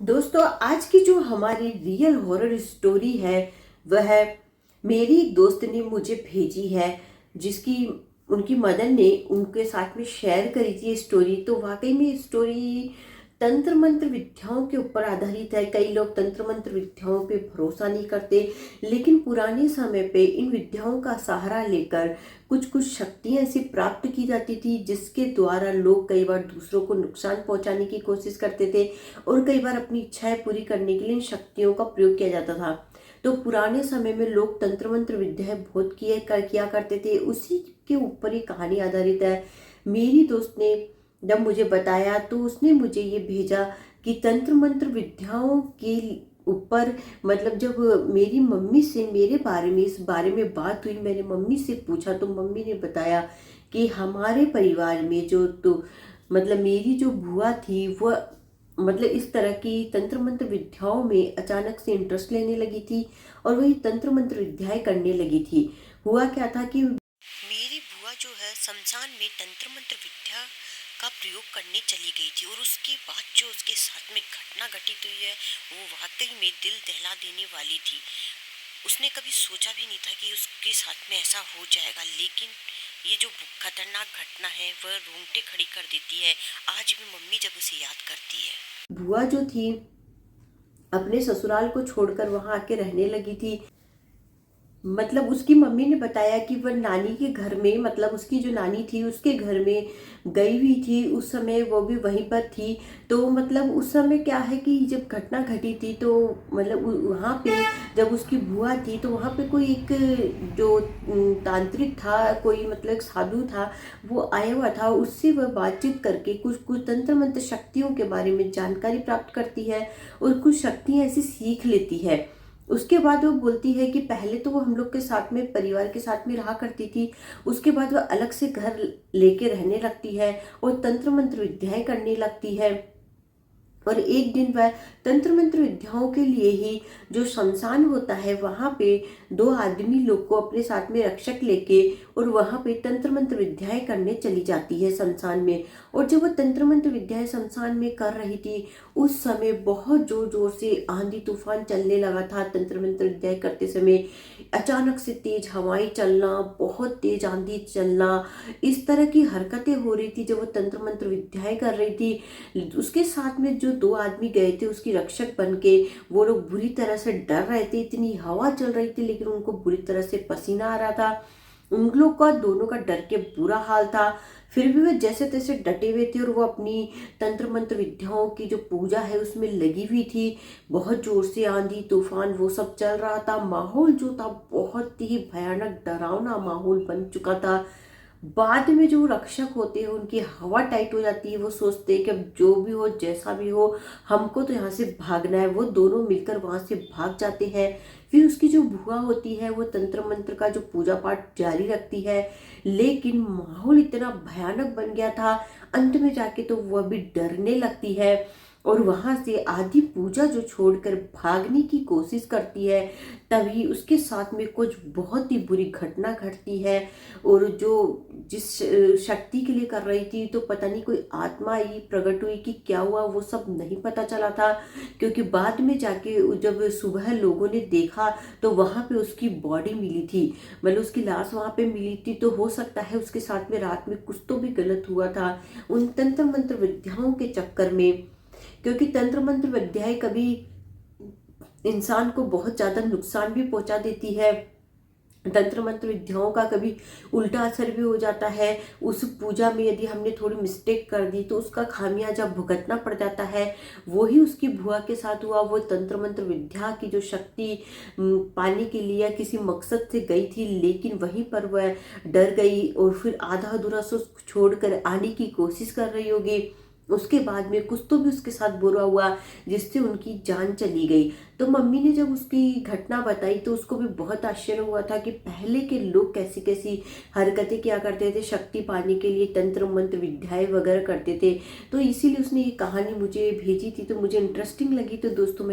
दोस्तों, आज की जो हमारी रियल हॉरर स्टोरी है वह मेरी एक दोस्त ने मुझे भेजी है, जिसकी उनकी मदर ने उनके साथ में शेयर करी थी ये स्टोरी। तो वाकई में स्टोरी तंत्र मंत्र विद्याओं के ऊपर आधारित है। कई लोग तंत्र मंत्र विद्याओं पे भरोसा नहीं करते, लेकिन पुराने समय पे इन विद्याओं का सहारा लेकर कुछ कुछ शक्तियां ऐसी प्राप्त की जाती थी, जिसके द्वारा लोग कई बार दूसरों को नुकसान पहुंचाने की कोशिश करते थे और कई बार अपनी इच्छाएं पूरी करने के लिए इन शक्तियों का प्रयोग किया जाता था। तो पुराने समय में लोग तंत्र मंत्र विद्याएं बहुत किया करते थे। उसी के ऊपर ये कहानी आधारित है। मेरी दोस्त ने जब मुझे बताया तो उसने मुझे ये भेजा कि तंत्र मंत्र विद्याओं के ऊपर, मतलब जब मेरी मम्मी से मेरे बारे में इस बारे में बात हुई, मैंने मम्मी से पूछा तो मम्मी ने बताया कि हमारे परिवार में जो तो मतलब मेरी जो बुआ थी वह मतलब इस तरह की तंत्र मंत्र विद्याओं में अचानक से इंटरेस्ट लेने लगी थी और वही तंत्र मंत्र विद्याएं करने लगी थी। हुआ क्या था कि मेरी बुआ जो है शमशान में तंत्र मंत्र विद्या का प्रयोग करने चली गई थी और उसके बाद जो उसके साथ में घटना घटित हुई है वो वाकई में दिल दहला देने वाली थी। उसने कभी सोचा भी नहीं था कि उसके साथ में ऐसा हो जाएगा, लेकिन ये जो खतरनाक घटना है वह रोंगटे खड़ी कर देती है। आज भी मम्मी जब उसे याद करती है। बुआ जो थी अपने ससुराल को छोड़कर वहां आके रहने लगी थी। मतलब उसकी मम्मी ने बताया कि वह नानी के घर में, मतलब उसकी जो नानी थी उसके घर में गई हुई थी। उस समय वो भी वहीं पर थी। तो मतलब उस समय क्या है कि जब घटना घटी थी तो मतलब वहाँ पे जब उसकी बुआ थी तो वहाँ पे कोई एक जो तांत्रिक था, कोई मतलब एक साधु था, वो आया हुआ था। उससे वह बातचीत करके कुछ कुछ तंत्र मंत्र शक्तियों के बारे में जानकारी प्राप्त करती है और कुछ शक्तियाँ ऐसी सीख लेती है। उसके बाद वो बोलती है कि पहले तो वो हम लोग के साथ में, परिवार के साथ में रहा करती थी। उसके बाद वो अलग से घर लेके रहने लगती है और तंत्र मंत्र विद्याएं करने लगती है। और एक दिन वह तंत्र मंत्र विद्याओं के लिए ही जो शमशान होता है वहां पे दो आदमी लोग को अपने साथ में रक्षक लेके और वहां पे तंत्र मंत्र विद्याएं करने चली जाती है शमशान में। और जब वह तंत्र मंत्र विद्याएं शमशान में कर रही थी उस समय बहुत जोर जोर से आंधी तूफान चलने लगा था। तंत्र मंत्र विद्याएं करते समय अचानक से तेज हवाएं चलना, बहुत तेज आंधी चलना, इस तरह की हरकतें हो रही थी जब वो तंत्र मंत्र विद्याएं कर रही थी। उसके साथ में जो दो आदमी गए थे उसकी रक्षक बन के, वो लोग बुरी तरह से डर रहे थे। इतनी हवा चल रही थी लेकिन उनको बुरी तरह से पसीना आ रहा था। उन लोग का दोनों का डर के बुरा हाल था। फिर भी वे जैसे तैसे डटे हुए थे और वो अपनी तंत्र मंत्र विद्याओं की जो पूजा है उसमें लगी हुई थी। बहुत जोर से आंधी तूफान वो सब चल रहा था। माहौल जो था बहुत ही भयानक डरावना माहौल बन चुका था। बाद में जो रक्षक होते हैं उनकी हवा टाइट हो जाती है। वो सोचते हैं कि अब जो भी हो जैसा भी हो हमको तो यहाँ से भागना है। वो दोनों मिलकर वहां से भाग जाते हैं। फिर उसकी जो बुआ होती है वो तंत्र मंत्र का जो पूजा पाठ जारी रखती है, लेकिन माहौल इतना भयानक बन गया था अंत में जाके तो वह भी डरने लगती है और वहां से आधी पूजा जो छोड़कर भागने की कोशिश करती है। तभी उसके साथ में कुछ बहुत ही बुरी घटना घटती है। और जो जिस शक्ति के लिए कर रही थी तो पता नहीं कोई आत्मा आई प्रकट हुई कि क्या हुआ वो सब नहीं पता चला था, क्योंकि बाद में जाके जब सुबह लोगों ने देखा तो वहां पे उसकी बॉडी मिली थी, मतलब उसकी लाश वहां पे मिली थी। तो हो सकता है उसके साथ में रात में कुछ तो भी गलत हुआ था उन तंत्र मंत्र विद्याओं के चक्कर में, क्योंकि तंत्र मंत्र विद्याएं कभी इंसान को बहुत ज्यादा नुकसान भी पहुंचा देती है। तंत्र मंत्र विद्याओं का कभी उल्टा असर भी हो जाता है। उस पूजा में यदि हमने थोड़ी मिस्टेक कर दी तो उसका खामियाजा भुगतना पड़ जाता है। वही उसकी बुआ के साथ हुआ। वो तंत्र मंत्र विद्या की जो शक्ति पाने के लिए किसी मकसद से गई थी, लेकिन वहीं पर वह डर गई और फिर आधा अधूरा सो छोड़कर आने की कोशिश कर रही होगी। उसके बाद में कुछ तो भी उसके साथ बुरा हुआ जिससे उनकी जान चली गई। तो मम्मी ने जब उसकी घटना बताई तो उसको भी बहुत आश्चर्य हुआ था कि पहले के लोग कैसी कैसी हरकतें क्या करते थे, शक्ति पाने के लिए तंत्र मंत्र विद्याएं वगैरह करते थे। तो इसीलिए उसने ये कहानी मुझे भेजी थी, तो मुझे इंटरेस्टिंग लगी। तो दोस्तों मैं